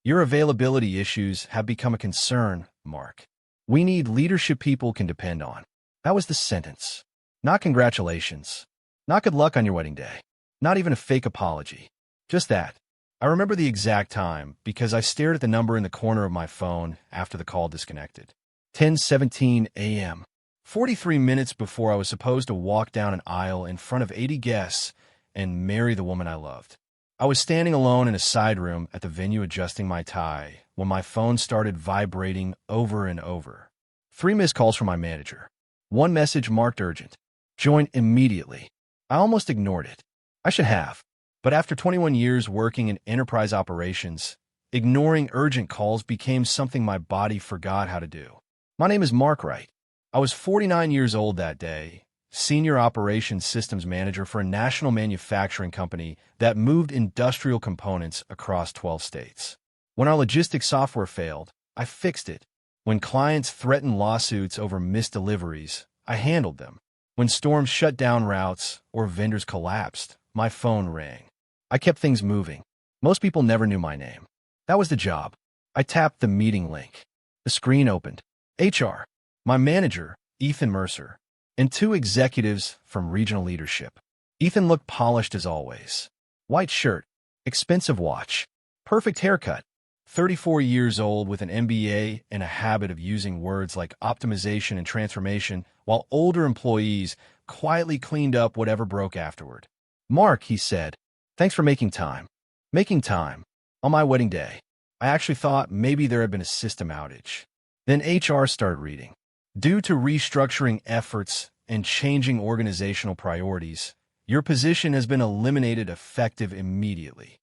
Your availability issues have become a concern, Mark. We need leadership people can depend on. That was the sentence. Not congratulations. Not good luck on your wedding day. Not even a fake apology. Just that. I remember the exact time because I stared at the number in the corner of my phone after the call disconnected. 10:17 a.m. 43 minutes before I was supposed to walk down an aisle in front of 80 guests and marry the woman I loved. I was standing alone in a side room at the venue adjusting my tie when my phone started vibrating over and over. 3 missed calls from my manager. 1 message marked urgent. Join immediately. I almost ignored it. I should have. But after 21 years working in enterprise operations, ignoring urgent calls became something my body forgot how to do. My name is Mark Wright. I was 49 years old that day, senior operations systems manager for a national manufacturing company that moved industrial components across 12 states. When our logistics software failed, I fixed it. When clients threatened lawsuits over missed deliveries, I handled them. When storms shut down routes or vendors collapsed, my phone rang. I kept things moving. Most people never knew my name. That was the job. I tapped the meeting link. The screen opened. HR, my manager, Ethan Mercer, and 2 executives from regional leadership. Ethan looked polished as always. White shirt, expensive watch, perfect haircut. 34 years old with an MBA and a habit of using words like optimization and transformation, while older employees quietly cleaned up whatever broke afterward. Mark, he said, thanks for making time. Making time. On my wedding day. I actually thought maybe there had been a system outage. Then HR started reading. Due to restructuring efforts and changing organizational priorities, your position has been eliminated effective immediately.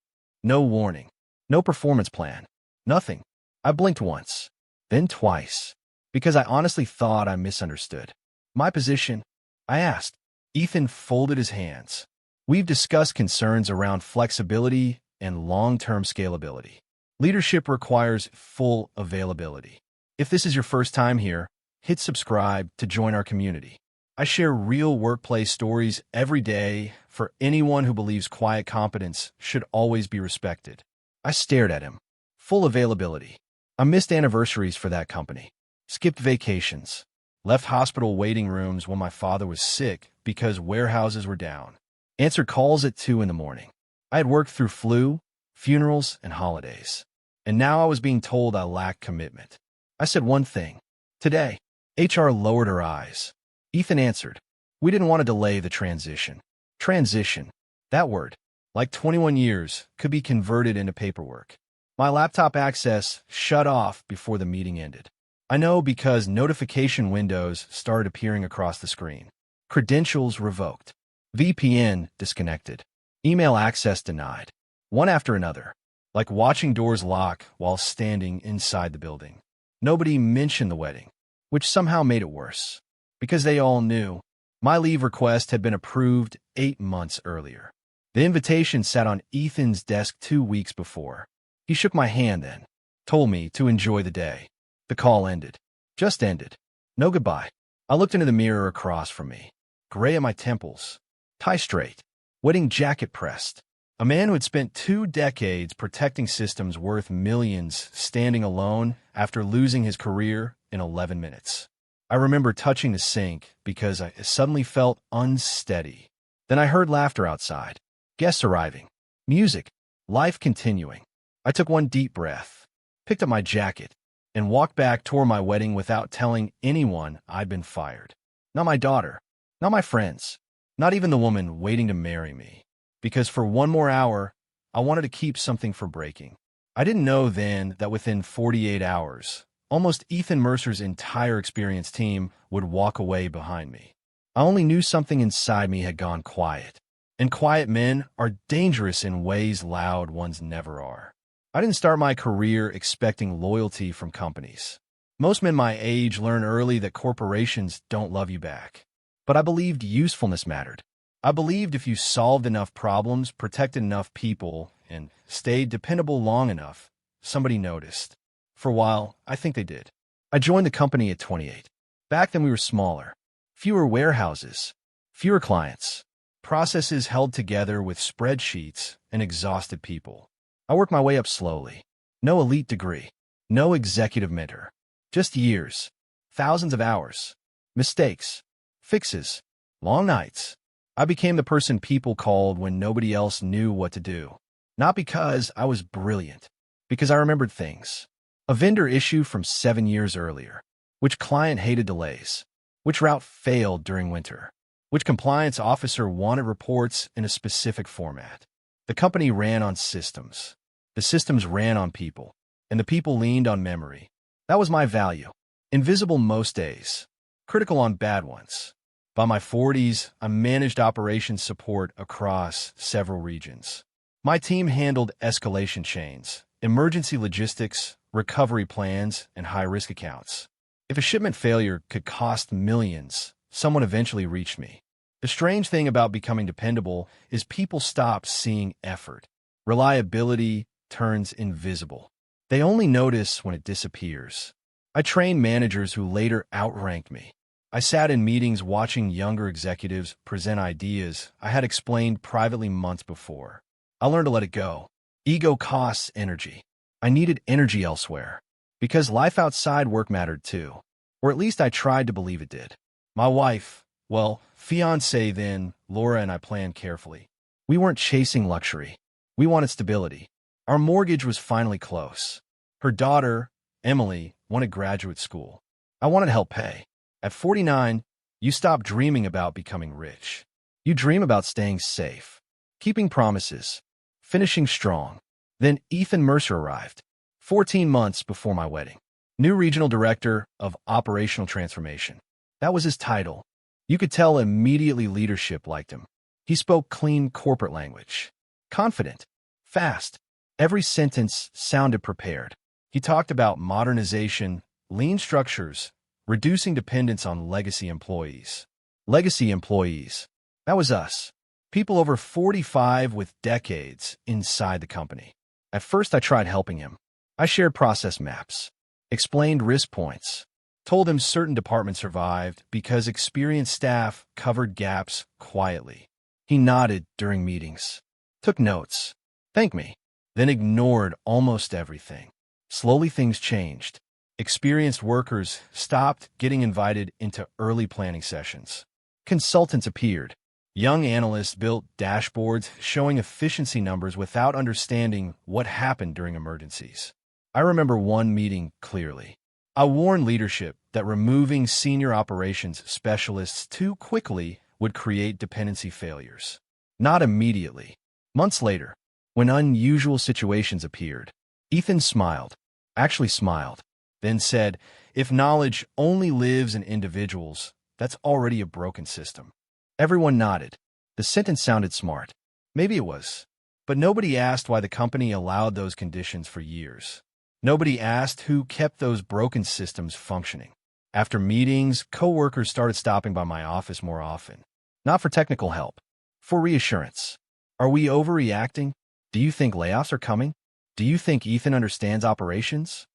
No warning. No performance plan. Nothing. I blinked once, then twice, because I honestly thought I misunderstood. My position? I asked. Ethan folded his hands. We've discussed concerns around flexibility and long-term scalability. Leadership requires full availability. If this is your first time here, hit subscribe to join our community. I share real workplace stories every day for anyone who believes quiet competence should always be respected. I stared at him. Full availability. I missed anniversaries for that company. Skipped vacations. Left hospital waiting rooms when my father was sick because warehouses were down. Answered calls at 2 in the morning. I had worked through flu, funerals, and holidays. And now I was being told I lacked commitment. I said one thing. Today. HR lowered her eyes. Ethan answered. We didn't want to delay the transition. Transition. That word, like 21 years, could be converted into paperwork. My laptop access shut off before the meeting ended. I know because notification windows started appearing across the screen. Credentials revoked. VPN disconnected. Email access denied. One after another, like watching doors lock while standing inside the building. Nobody mentioned the wedding, which somehow made it worse, because they all knew my leave request had been approved 8 months earlier. The invitation sat on Ethan's desk 2 weeks before. He shook my hand then, told me to enjoy the day. The call ended. Just ended. No goodbye. I looked into the mirror across from me. Gray at my temples. Tie straight. Wedding jacket pressed. A man who had spent 2 decades protecting systems worth millions standing alone after losing his career in 11 minutes. I remember touching the sink because I suddenly felt unsteady. Then I heard laughter outside. Guests arriving. Music. Life continuing. I took one deep breath, picked up my jacket, and walked back toward my wedding without telling anyone I'd been fired. Not my daughter. Not my friends. Not even the woman waiting to marry me. Because for 1 more hour, I wanted to keep something for breaking. I didn't know then that within 48 hours, almost Ethan Mercer's entire experienced team would walk away behind me. I only knew something inside me had gone quiet. And quiet men are dangerous in ways loud ones never are. I didn't start my career expecting loyalty from companies. Most men my age learn early that corporations don't love you back. But I believed usefulness mattered. I believed if you solved enough problems, protected enough people, and stayed dependable long enough, somebody noticed. For a while, I think they did. I joined the company at 28. Back then we were smaller. Fewer warehouses. Fewer clients. Processes held together with spreadsheets and exhausted people. I worked my way up slowly. No elite degree. No executive mentor. Just years. Thousands of hours. Mistakes. Fixes. Long nights. I became the person people called when nobody else knew what to do. Not because I was brilliant. Because I remembered things. A vendor issue from 7 years earlier. Which client hated delays? Which route failed during winter? Which compliance officer wanted reports in a specific format? The company ran on systems. The systems ran on people. And the people leaned on memory. That was my value. Invisible most days. Critical on bad ones. By my 40s, I managed operations support across several regions. My team handled escalation chains, emergency logistics, recovery plans, and high-risk accounts. If a shipment failure could cost millions, someone eventually reached me. The strange thing about becoming dependable is people stop seeing effort. Reliability turns invisible. They only notice when it disappears. I trained managers who later outranked me. I sat in meetings watching younger executives present ideas I had explained privately months before. I learned to let it go. Ego costs energy. I needed energy elsewhere. Because life outside work mattered too. Or at least I tried to believe it did. My wife, well, fiancée then, Laura and I planned carefully. We weren't chasing luxury. We wanted stability. Our mortgage was finally close. Her daughter, Emily, wanted graduate school. I wanted to help pay. At 49, you stop dreaming about becoming rich. You dream about staying safe, keeping promises, finishing strong. Then Ethan Mercer arrived, 14 months before my wedding. New Regional Director of Operational Transformation. That was his title. You could tell immediately leadership liked him. He spoke clean corporate language. Confident. Fast. Every sentence sounded prepared. He talked about modernization, lean structures, reducing dependence on legacy employees. Legacy employees. That was us. People over 45 with decades inside the company. At first, I tried helping him. I shared process maps, explained risk points, told him certain departments survived because experienced staff covered gaps quietly. He nodded during meetings, took notes, thanked me, then ignored almost everything. Slowly, things changed. Experienced workers stopped getting invited into early planning sessions. Consultants appeared. Young analysts built dashboards showing efficiency numbers without understanding what happened during emergencies. I remember one meeting clearly. I warned leadership that removing senior operations specialists too quickly would create dependency failures. Not immediately. Months later, when unusual situations appeared, Ethan smiled, actually smiled, then said, "If knowledge only lives in individuals, that's already a broken system." Everyone nodded. The sentence sounded smart. Maybe it was. But nobody asked why the company allowed those conditions for years. Nobody asked who kept those broken systems functioning. After meetings, coworkers started stopping by my office more often. Not for technical help, for reassurance. Are we overreacting? Do you think layoffs are coming? Do you think Ethan understands operations?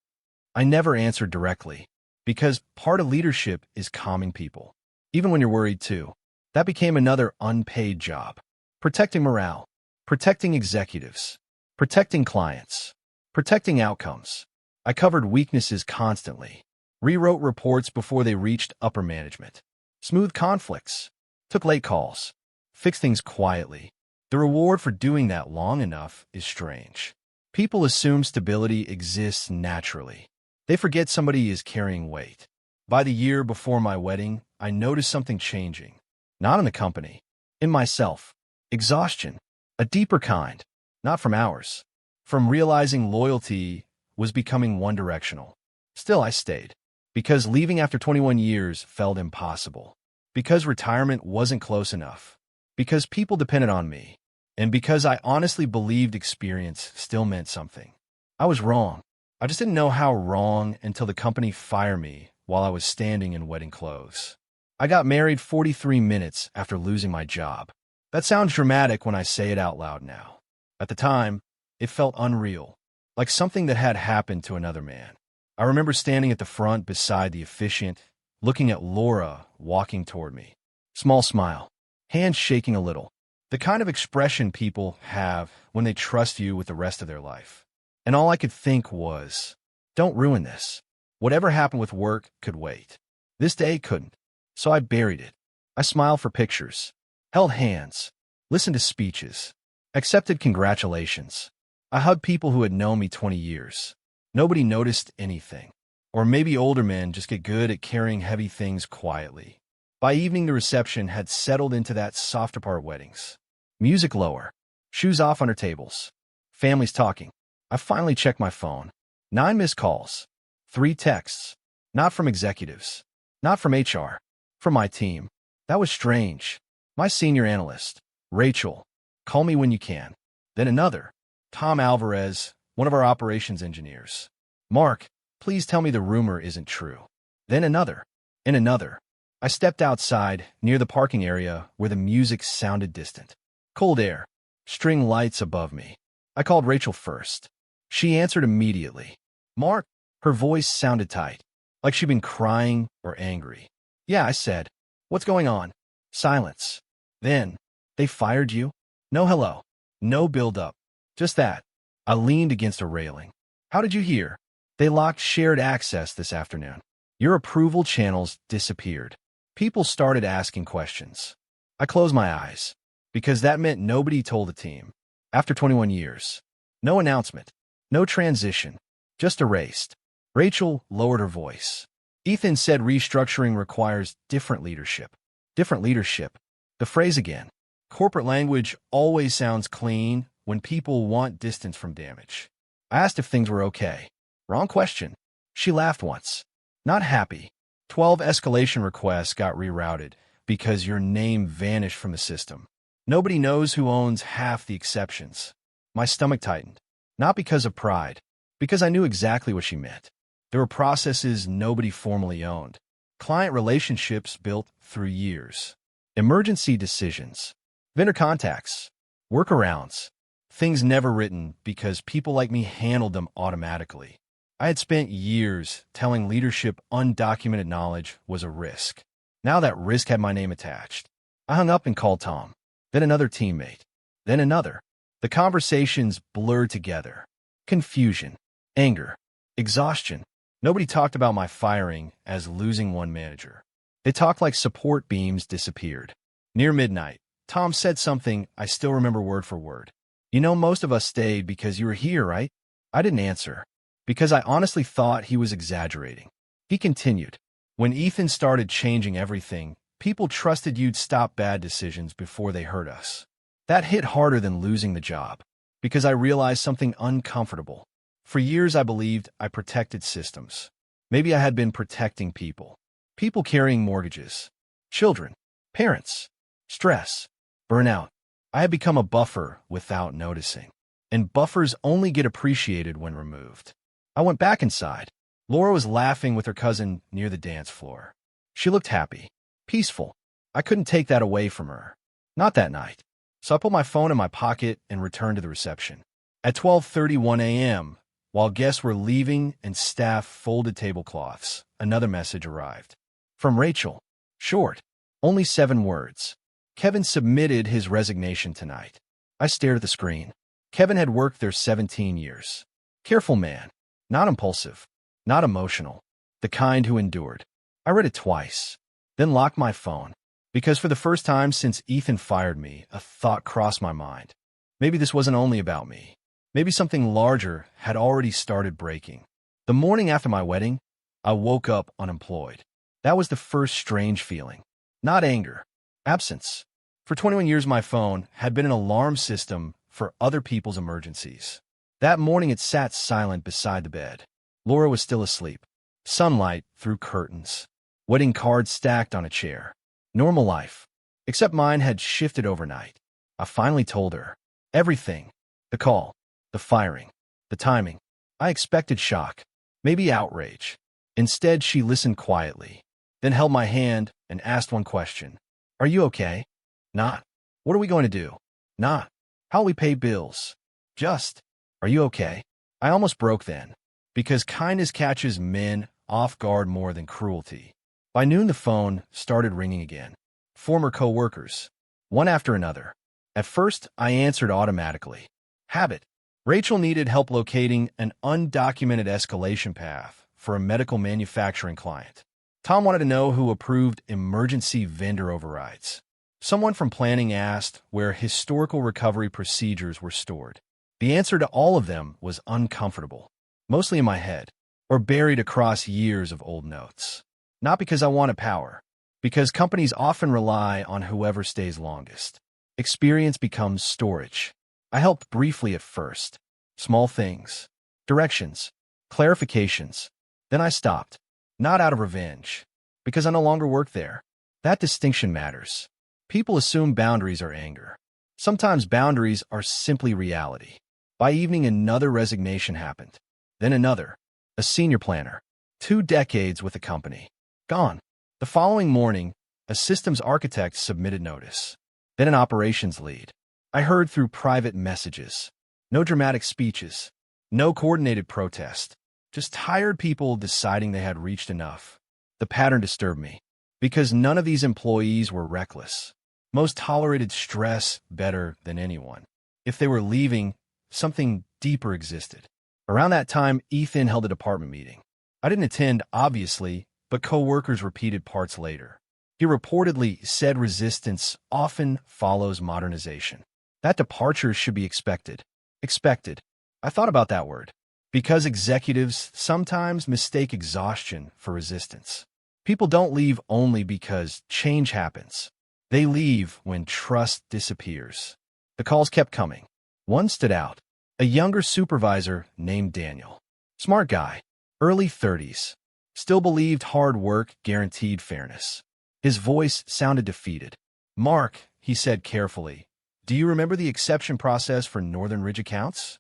I never answered directly, because part of leadership is calming people, even when you're worried too. That became another unpaid job. Protecting morale, protecting executives, protecting clients, protecting outcomes. I covered weaknesses constantly, rewrote reports before they reached upper management, smoothed conflicts, took late calls, fixed things quietly. The reward for doing that long enough is strange. People assume stability exists naturally. They forget somebody is carrying weight. By the year before my wedding, I noticed something changing. Not in the company, in myself. Exhaustion, a deeper kind, not from hours. From realizing loyalty was becoming one-directional. Still, I stayed. Because leaving after 21 years felt impossible. Because retirement wasn't close enough. Because people depended on me. And because I honestly believed experience still meant something. I was wrong. I just didn't know how wrong until the company fired me while I was standing in wedding clothes. I got married 43 minutes after losing my job. That sounds dramatic when I say it out loud now. At the time, it felt unreal, like something that had happened to another man. I remember standing at the front beside the officiant, looking at Laura walking toward me. Small smile, hands shaking a little. The kind of expression people have when they trust you with the rest of their life. And all I could think was, don't ruin this. Whatever happened with work could wait. This day couldn't. So I buried it. I smiled for pictures, held hands, listened to speeches, accepted congratulations. I hugged people who had known me 20 years. Nobody noticed anything. Or maybe older men just get good at carrying heavy things quietly. By evening, the reception had settled into that softer part of weddings. Music lower, shoes off under tables, families talking. I finally checked my phone. 9 missed calls, 3 texts. Not from executives, not from HR, from my team. That was strange. My senior analyst, Rachel, call me when you can. Then another, Tom Alvarez, one of our operations engineers. Mark, please tell me the rumor isn't true. Then another, and another. I stepped outside, near the parking area where the music sounded distant. Cold air, string lights above me. I called Rachel first. She answered immediately. Mark, her voice sounded tight, like she'd been crying or angry. Yeah, I said. What's going on? Silence. Then, they fired you? No hello. No build-up. Just that. I leaned against a railing. How did you hear? They locked shared access this afternoon. Your approval channels disappeared. People started asking questions. I closed my eyes, because that meant nobody told the team. After 21 years. No announcement. No transition. Just erased. Rachel lowered her voice. Ethan said restructuring requires different leadership. Different leadership. The phrase again. Corporate language always sounds clean when people want distance from damage. I asked if things were okay. Wrong question. She laughed once. Not happy. 12 escalation requests got rerouted because your name vanished from the system. Nobody knows who owns half the exceptions. My stomach tightened. Not because of pride, because I knew exactly what she meant. There were processes nobody formally owned. Client relationships built through years. Emergency decisions. Vendor contacts. Workarounds. Things never written because people like me handled them automatically. I had spent years telling leadership undocumented knowledge was a risk. Now that risk had my name attached. I hung up and called Tom. Then another teammate. Then another. The conversations blurred together. Confusion. Anger. Exhaustion. Nobody talked about my firing as losing one manager. They talked like support beams disappeared. Near midnight, Tom said something I still remember word for word. You know, most of us stayed because you were here, right? I didn't answer, because I honestly thought he was exaggerating. He continued. When Ethan started changing everything, people trusted you'd stop bad decisions before they hurt us. That hit harder than losing the job, because I realized something uncomfortable. For years, I believed I protected systems. Maybe I had been protecting people. People carrying mortgages. Children. Parents. Stress. Burnout. I had become a buffer without noticing. And buffers only get appreciated when removed. I went back inside. Laura was laughing with her cousin near the dance floor. She looked happy. Peaceful. I couldn't take that away from her. Not that night. So I put my phone in my pocket and returned to the reception. At 12:31 a.m., while guests were leaving and staff folded tablecloths, another message arrived. From Rachel. Short. Only 7 words. Kevin submitted his resignation tonight. I stared at the screen. Kevin had worked there 17 years. Careful man. Not impulsive. Not emotional. The kind who endured. I read it twice. Then locked my phone. Because for the first time since Ethan fired me, a thought crossed my mind. Maybe this wasn't only about me. Maybe something larger had already started breaking. The morning after my wedding, I woke up unemployed. That was the first strange feeling. Not anger. Absence. For 21 years, my phone had been an alarm system for other people's emergencies. That morning, it sat silent beside the bed. Laura was still asleep. Sunlight through curtains. Wedding cards stacked on a chair. Normal life. Except mine had shifted overnight. I finally told her. Everything. The call. The firing. The timing. I expected shock. Maybe outrage. Instead, she listened quietly. Then held my hand and asked one question. Are you okay? Not. What are we going to do? Not. How will we pay bills? Just. Are you okay? I almost broke then. Because kindness catches men off guard more than cruelty. By noon, the phone started ringing again. Former co-workers. One after another. At first, I answered automatically. Habit. Rachel needed help locating an undocumented escalation path for a medical manufacturing client. Tom wanted to know who approved emergency vendor overrides. Someone from planning asked where historical recovery procedures were stored. The answer to all of them was uncomfortable, mostly in my head, or buried across years of old notes. Not because I wanted power, because companies often rely on whoever stays longest. Experience becomes storage. I helped briefly at first. Small things, directions, clarifications. Then I stopped, not out of revenge, because I no longer work there. That distinction matters. People assume boundaries are anger. Sometimes boundaries are simply reality. By evening, another resignation happened. Then another. A senior planner. 2 decades with the company. Gone. The following morning, a systems architect submitted notice. Then an operations lead. I heard through private messages. No dramatic speeches. No coordinated protest. Just tired people deciding they had reached enough. The pattern disturbed me, because none of these employees were reckless. Most tolerated stress better than anyone. If they were leaving, something deeper existed. Around that time, Ethan held a department meeting. I didn't attend, obviously, but co-workers repeated parts later. He reportedly said resistance often follows modernization. That departure should be expected. Expected. I thought about that word, because executives sometimes mistake exhaustion for resistance. People don't leave only because change happens. They leave when trust disappears. The calls kept coming. One stood out. A younger supervisor named Daniel. Smart guy. Early 30s. Still believed hard work guaranteed fairness. His voice sounded defeated. "Mark," he said carefully, "do you remember the exception process for Northern Ridge accounts?"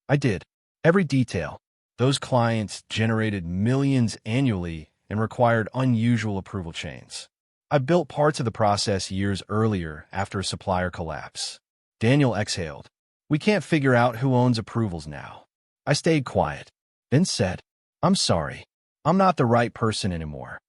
I did. Every detail. Those clients generated millions annually and required unusual approval chains. I built parts of the process years earlier after a supplier collapse. Daniel exhaled. "We can't figure out who owns approvals now." I stayed quiet, then said, "I'm sorry. I'm not the right person anymore."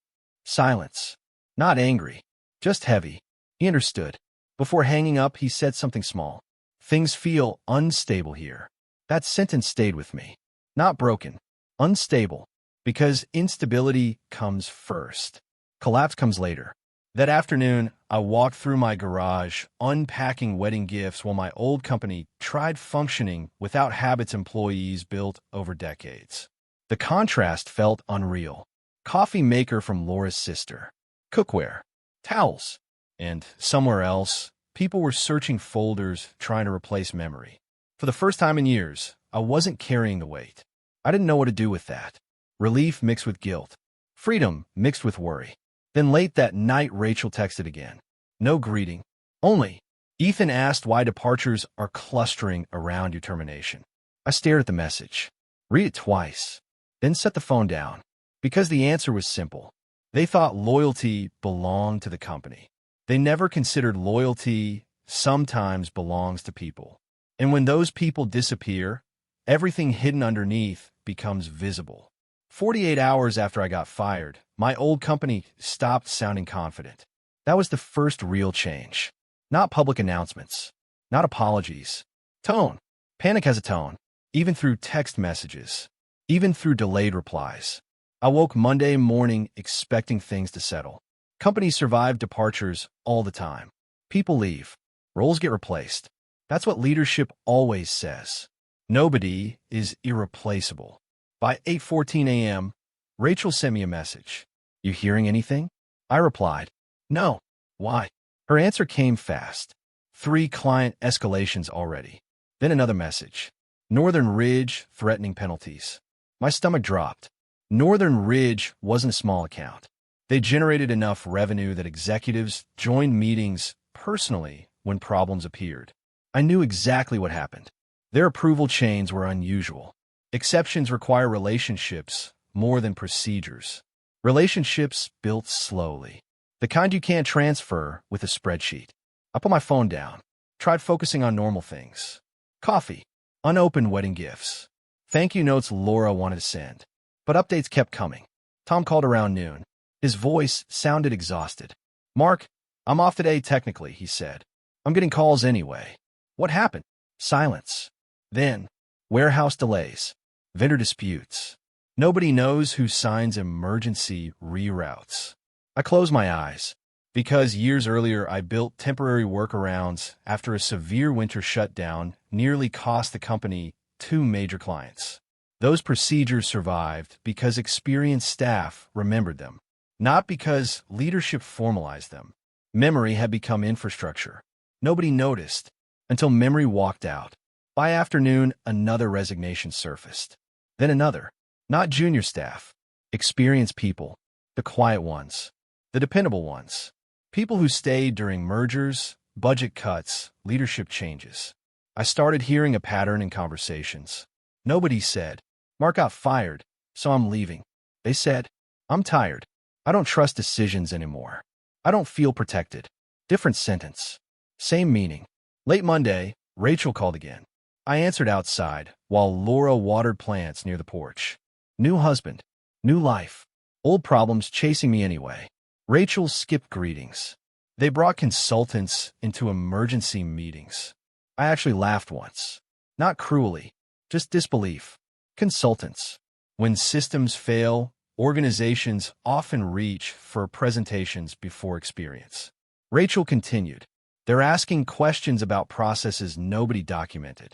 Silence. Not angry, just heavy. He understood. Before hanging up, he said something small. "Things feel unstable here." That sentence stayed with me. Not broken, unstable, because instability comes first. Collapse comes later. That afternoon, I walked through my garage, unpacking wedding gifts while my old company tried functioning without habits employees built over decades. The contrast felt unreal. Coffee maker from Laura's sister. Cookware. Towels. And somewhere else, people were searching folders trying to replace memory. For the first time in years, I wasn't carrying the weight. I didn't know what to do with that. Relief mixed with guilt. Freedom mixed with worry. Then late that night, Rachel texted again. No greeting. Only, Ethan asked why departures are clustering around your termination. I stared at the message. Read it twice. Then set the phone down. Because the answer was simple. They thought loyalty belonged to the company. They never considered loyalty sometimes belongs to people. And when those people disappear, everything hidden underneath becomes visible. 48 hours after I got fired, my old company stopped sounding confident. That was the first real change. Not public announcements. Not apologies. Tone. Panic has a tone. Even through text messages. Even through delayed replies. I woke Monday morning expecting things to settle. Companies survive departures all the time. People leave. Roles get replaced. That's what leadership always says. Nobody is irreplaceable. By 8:14 a.m., Rachel sent me a message. "You hearing anything?" I replied, "No." "Why?" Her answer came fast. 3 client escalations already. Then another message. Northern Ridge threatening penalties. My stomach dropped. Northern Ridge wasn't a small account. They generated enough revenue that executives joined meetings personally when problems appeared. I knew exactly what happened. Their approval chains were unusual. Exceptions require relationships more than procedures. Relationships built slowly. The kind you can't transfer with a spreadsheet. I put my phone down. Tried focusing on normal things. Coffee. Unopened wedding gifts. Thank you notes Laura wanted to send. But updates kept coming. Tom called around noon. His voice sounded exhausted. "Mark, I'm off today technically," he said. "I'm getting calls anyway." What happened? Silence. Then, warehouse delays, vendor disputes. Nobody knows who signs emergency reroutes. I close my eyes, because years earlier I built temporary workarounds after a severe winter shutdown nearly cost the company 2 major clients. Those procedures survived because experienced staff remembered them, not because leadership formalized them. Memory had become infrastructure. Nobody noticed until memory walked out. By afternoon, another resignation surfaced. Then another. Not junior staff. Experienced people. The quiet ones. The dependable ones. People who stayed during mergers, budget cuts, leadership changes. I started hearing a pattern in conversations. Nobody said, "Mark got fired, so I'm leaving." They said, "I'm tired. I don't trust decisions anymore. I don't feel protected." Different sentence. Same meaning. Late Monday, Rachel called again. I answered outside, while Laura watered plants near the porch. New husband. New life. Old problems chasing me anyway. Rachel skipped greetings. They brought consultants into emergency meetings. I actually laughed once. Not cruelly, just disbelief. Consultants. When systems fail, organizations often reach for presentations before experience. Rachel continued. They're asking questions about processes nobody documented.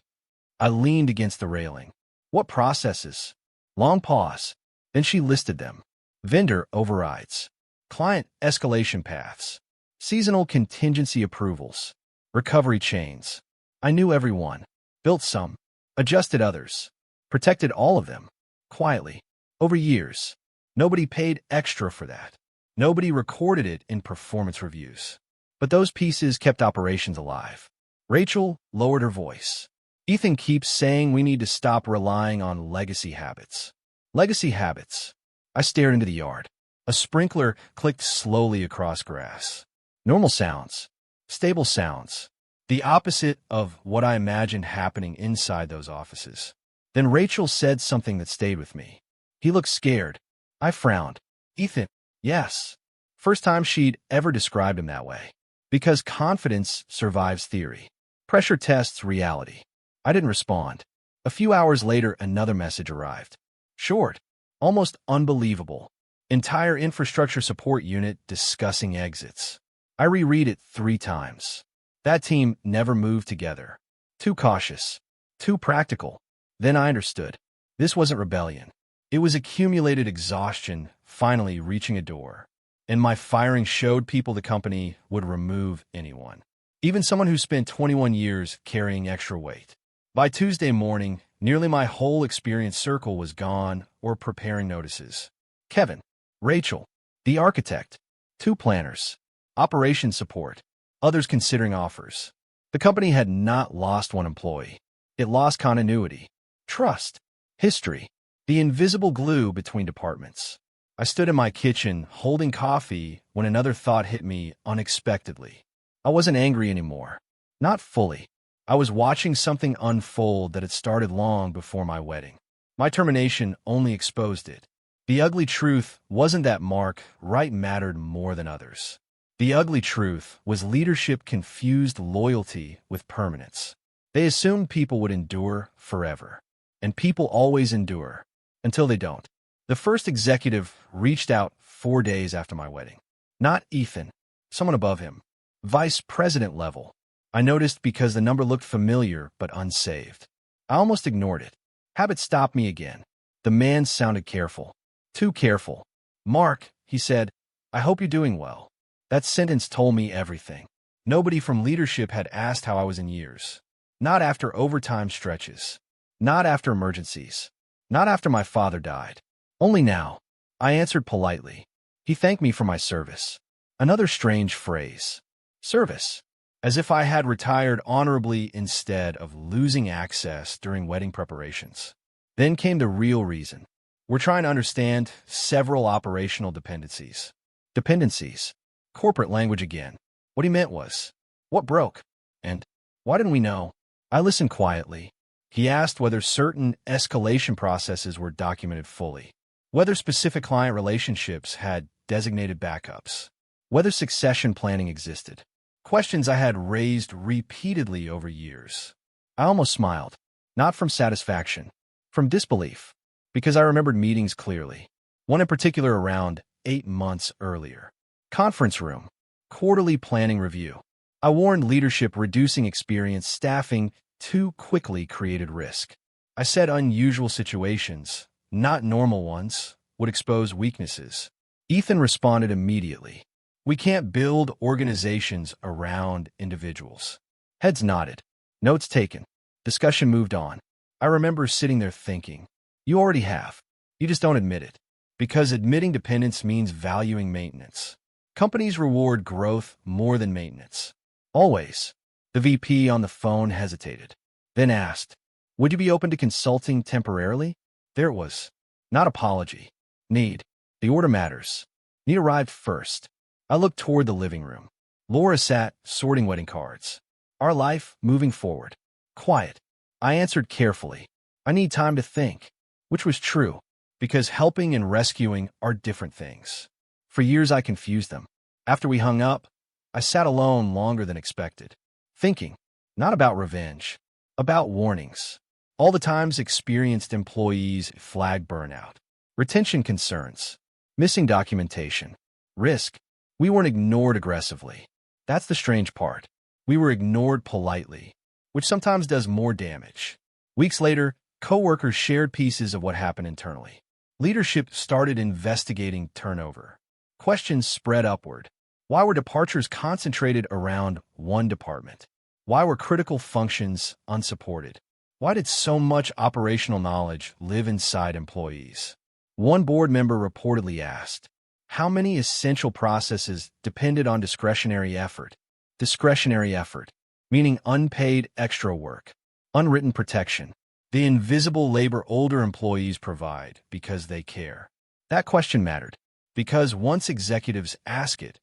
I leaned against the railing. What processes? Long pause. Then she listed them. Vendor overrides. Client escalation paths. Seasonal contingency approvals. Recovery chains. I knew every one. Built some. Adjusted others. Protected all of them. Quietly. Over years. Nobody paid extra for that. Nobody recorded it in performance reviews. But those pieces kept operations alive. Rachel lowered her voice. Ethan keeps saying we need to stop relying on legacy habits. Legacy habits. I stared into the yard. A sprinkler clicked slowly across grass. Normal sounds. Stable sounds. The opposite of what I imagined happening inside those offices. Then Rachel said something that stayed with me. He looked scared. I frowned. Ethan, yes. First time she'd ever described him that way. Because confidence survives theory. Pressure tests reality. I didn't respond. A few hours later, another message arrived. Short. Almost unbelievable. Entire infrastructure support unit discussing exits. I reread it 3 times. That team never moved together. Too cautious. Too practical. Then I understood. This wasn't rebellion. It was accumulated exhaustion finally reaching a door. And my firing showed people the company would remove anyone. Even someone who spent 21 years carrying extra weight. By Tuesday morning, nearly my whole experience circle was gone or preparing notices. Kevin, Rachel, the architect, 2 planners, operations support, others considering offers. The company had not lost one employee. It lost continuity, trust, history, the invisible glue between departments. I stood in my kitchen holding coffee when another thought hit me unexpectedly. I wasn't angry anymore. Not fully. I was watching something unfold that had started long before my wedding. My termination only exposed it. The ugly truth wasn't that Mark Wright mattered more than others. The ugly truth was leadership confused loyalty with permanence. They assumed people would endure forever. And people always endure. Until they don't. The first executive reached out 4 days after my wedding. Not Ethan. Someone above him. Vice president level. I noticed because the number looked familiar but unsaved. I almost ignored it. Habit stopped me again. The man sounded careful. Too careful. "Mark," he said, "I hope you're doing well." That sentence told me everything. Nobody from leadership had asked how I was in years. Not after overtime stretches. Not after emergencies. Not after my father died. Only now. I answered politely. He thanked me for my service. Another strange phrase. Service. As if I had retired honorably instead of losing access during wedding preparations. Then came the real reason. We're trying to understand several operational dependencies. Dependencies. Corporate language again. What he meant was, what broke? And why didn't we know? I listened quietly. He asked whether certain escalation processes were documented fully. Whether specific client relationships had designated backups. Whether succession planning existed. Questions I had raised repeatedly over years. I almost smiled. Not from satisfaction, from disbelief, because I remembered meetings clearly. One in particular around 8 months earlier. Conference room, quarterly planning review. I warned leadership reducing experience staffing too quickly created risk. I said unusual situations, not normal ones, would expose weaknesses. Ethan responded immediately. We can't build organizations around individuals. Heads nodded. Notes taken. Discussion moved on. I remember sitting there thinking, you already have. You just don't admit it. Because admitting dependence means valuing maintenance. Companies reward growth more than maintenance. Always. The VP on the phone hesitated, then asked, would you be open to consulting temporarily? There it was. Not apology. Need. The order matters. Need arrived first. I looked toward the living room. Laura sat, sorting wedding cards. Our life, moving forward. Quiet. I answered carefully. I need time to think. Which was true, because helping and rescuing are different things. For years I confused them. After we hung up, I sat alone longer than expected. Thinking, not about revenge, about warnings. All the times experienced employees flag burnout, retention concerns, missing documentation, risk. We weren't ignored aggressively. That's the strange part. We were ignored politely, which sometimes does more damage. Weeks later, coworkers shared pieces of what happened internally. Leadership started investigating turnover. Questions spread upward. Why were departures concentrated around one department? Why were critical functions unsupported? Why did so much operational knowledge live inside employees? One board member reportedly asked, how many essential processes depended on discretionary effort? Discretionary effort, meaning unpaid extra work, unwritten protection, the invisible labor older employees provide because they care. That question mattered, because once executives ask it,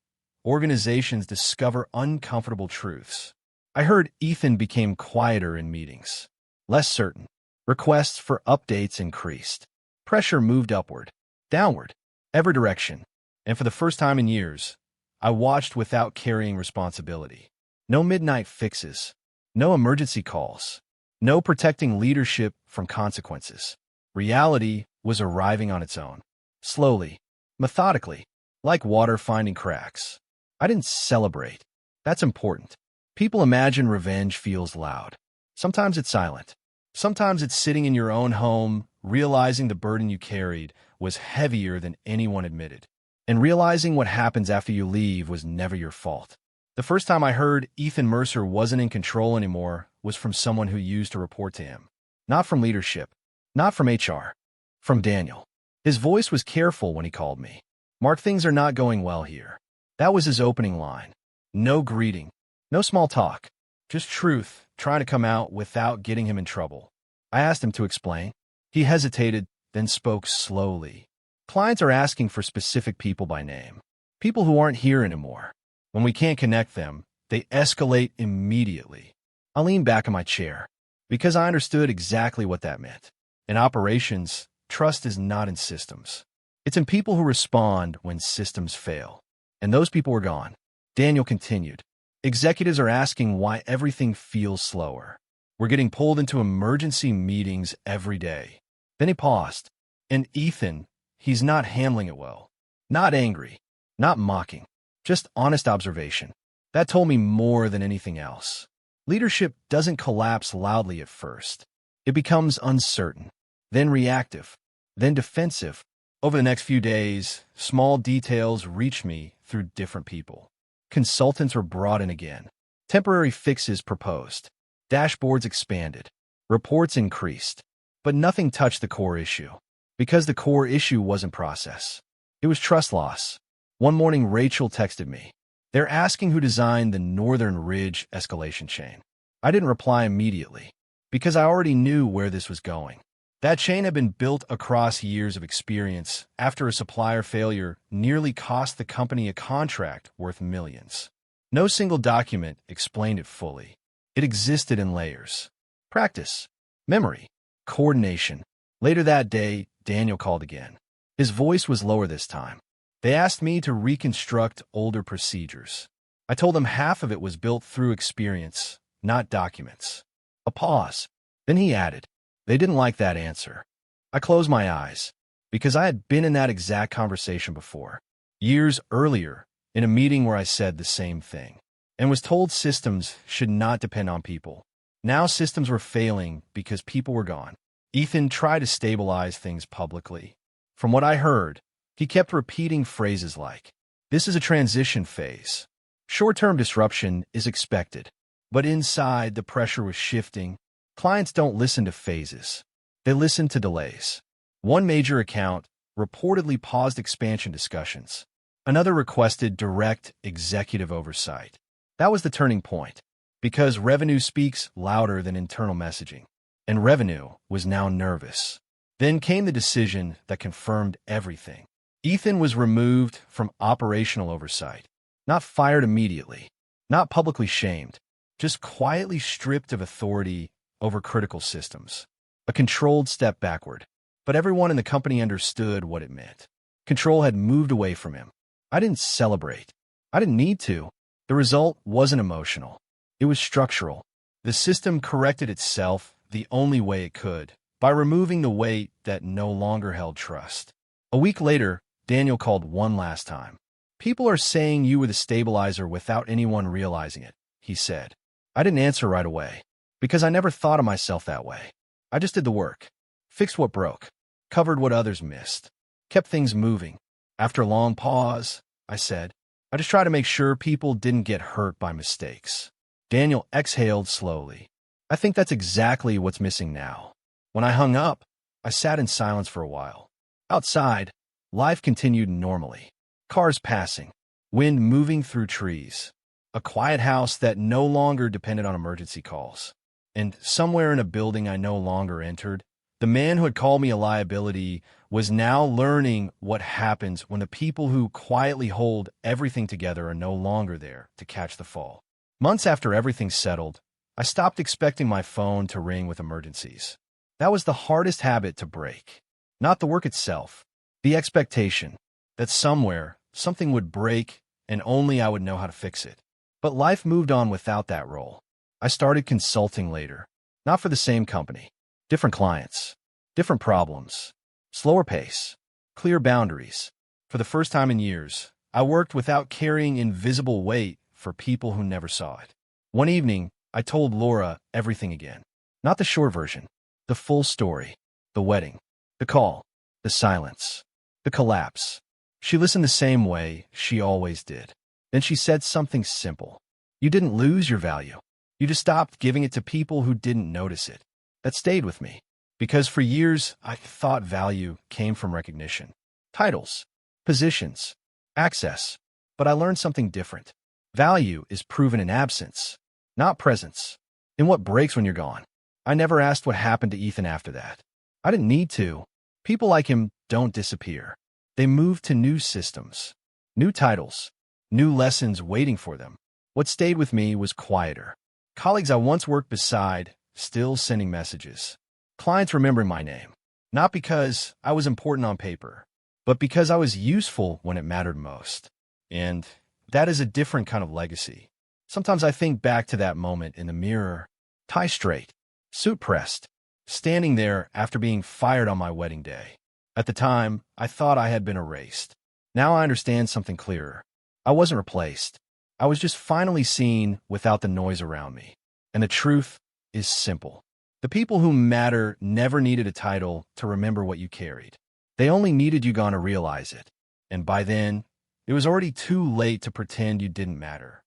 organizations discover uncomfortable truths. I heard Ethan became quieter in meetings, less certain. Requests for updates increased. Pressure moved upward, downward, every direction. And for the first time in years, I watched without carrying responsibility. No midnight fixes, no emergency calls, no protecting leadership from consequences. Reality was arriving on its own, slowly, methodically, like water finding cracks. I didn't celebrate. That's important. People imagine revenge feels loud. Sometimes it's silent. Sometimes it's sitting in your own home, realizing the burden you carried was heavier than anyone admitted. And realizing what happens after you leave was never your fault. The first time I heard Ethan Mercer wasn't in control anymore was from someone who used to report to him. Not from leadership, not from HR, from Daniel. His voice was careful when he called me. Mark, things are not going well here. That was his opening line. No greeting, no small talk, just truth trying to come out without getting him in trouble. I asked him to explain. He hesitated, then spoke slowly. Clients are asking for specific people by name, people who aren't here anymore. When we can't connect them, they escalate immediately. I leaned back in my chair because I understood exactly what that meant. In operations, trust is not in systems. It's in people who respond when systems fail. And those people were gone. Daniel continued. Executives are asking why everything feels slower. We're getting pulled into emergency meetings every day. Then he paused. And Ethan, he's not handling it well. Not angry, not mocking, just honest observation. That told me more than anything else. Leadership doesn't collapse loudly at first. It becomes uncertain, then reactive, then defensive. Over the next few days, small details reached me through different people. Consultants were brought in again. Temporary fixes proposed. Dashboards expanded. Reports increased. But nothing touched the core issue. Because the core issue wasn't process. It was trust loss. One morning, Rachel texted me. They're asking who designed the Northern Ridge escalation chain. I didn't reply immediately, because I already knew where this was going. That chain had been built across years of experience after a supplier failure nearly cost the company a contract worth millions. No single document explained it fully. It existed in layers. Practice, memory, coordination. Later that day, Daniel called again. His voice was lower this time. They asked me to reconstruct older procedures. I told them half of it was built through experience, not documents. A pause. Then he added, they didn't like that answer. I closed my eyes, because I had been in that exact conversation before, years earlier, in a meeting where I said the same thing, and was told systems should not depend on people. Now systems were failing because people were gone. Ethan tried to stabilize things publicly. From what I heard, he kept repeating phrases like, this is a transition phase. Short-term disruption is expected. But inside, the pressure was shifting. Clients don't listen to phases. They listen to delays. One major account reportedly paused expansion discussions. Another requested direct executive oversight. That was the turning point, because revenue speaks louder than internal messaging, and revenue was now nervous. Then came the decision that confirmed everything. Ethan was removed from operational oversight, not fired immediately, not publicly shamed, just quietly stripped of authority over critical systems. A controlled step backward, but everyone in the company understood what it meant. Control had moved away from him. I didn't celebrate. I didn't need to. The result wasn't emotional. It was structural. The system corrected itself the only way it could, by removing the weight that no longer held trust. A week later, Daniel called one last time. People are saying you were the stabilizer without anyone realizing it, he said. I didn't answer right away, because I never thought of myself that way. I just did the work, fixed what broke, covered what others missed, kept things moving. After a long pause, I said, I just try to make sure people didn't get hurt by mistakes. Daniel exhaled slowly. I think that's exactly what's missing now. When I hung up, I sat in silence for a while. Outside, life continued normally. Cars passing, wind moving through trees, a quiet house that no longer depended on emergency calls. And somewhere in a building I no longer entered, the man who had called me a liability was now learning what happens when the people who quietly hold everything together are no longer there to catch the fall. Months after everything settled, I stopped expecting my phone to ring with emergencies. That was the hardest habit to break. Not the work itself, the expectation that somewhere something would break and only I would know how to fix it. But life moved on without that role. I started consulting later, not for the same company. Different clients, different problems, slower pace, clear boundaries. For the first time in years, I worked without carrying invisible weight for people who never saw it. One evening, I told Laura everything again. Not the short version, the full story, the wedding, the call, the silence, the collapse. She listened the same way she always did. Then she said something simple. You didn't lose your value. You just stopped giving it to people who didn't notice it. That stayed with me, because for years I thought value came from recognition, titles, positions, access. But I learned something different. Value is proven in absence, not presence. In what breaks when you're gone. I never asked what happened to Ethan after that. I didn't need to. People like him don't disappear. They move to new systems, new titles, new lessons waiting for them. What stayed with me was quieter. Colleagues I once worked beside still sending messages. Clients remembering my name, not because I was important on paper, but because I was useful when it mattered most. And that is a different kind of legacy. Sometimes I think back to that moment in the mirror, tie straight, suit pressed, standing there after being fired on my wedding day. At the time, I thought I had been erased. Now I understand something clearer. I wasn't replaced. I was just finally seen without the noise around me. And the truth is simple. The people who matter never needed a title to remember what you carried. They only needed you gone to realize it. And by then, it was already too late to pretend you didn't matter.